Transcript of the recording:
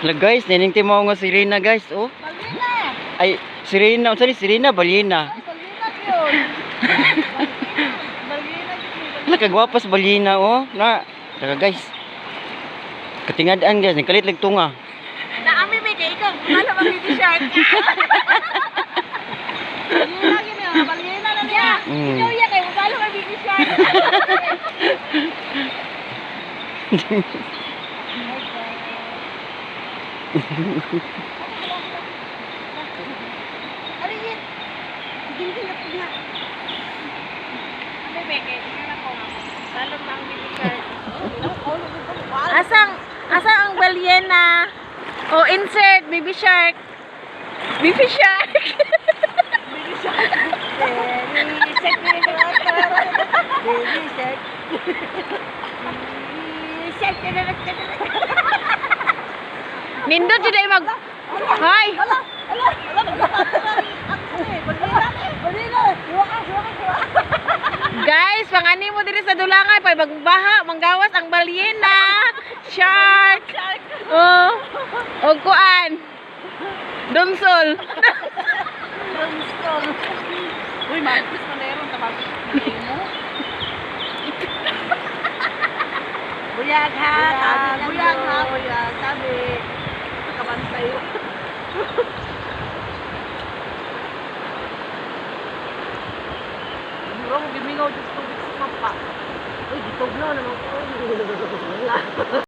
Hala guys, niningti mo nga si Rina guys, oh. Balina! Ay, si Rina, sorry, si Rina, balina. Balina yun! Balina yun! Hala, kagwapas balina, oh. Na, hala guys. Katingadaan guys, nagkalit lang tunga. Naami may kay ikaw, wala mag-baby shark. Balina yun yun, balina na niya. Ikaw iya kayo, wala mag-baby shark. Ano yun? Hindi na po na. Ano beke? Tingnan ako. Lalo na ang baby shark. Asang ang balyena? Oh, insert baby shark. Baby shark. Baby shark. Baby shark. Baby shark. Nindot sila yung mag... Hi! Guys, pangani mo diri sa dulangan pay magbaha, manggawas ang balyena. Shark. Oh. Og kuan. Dumsol. Dumsol. Uy, magpis man dayon tabag mo. Buyag ha, buyag ha, buyag. Sabi, kabantay.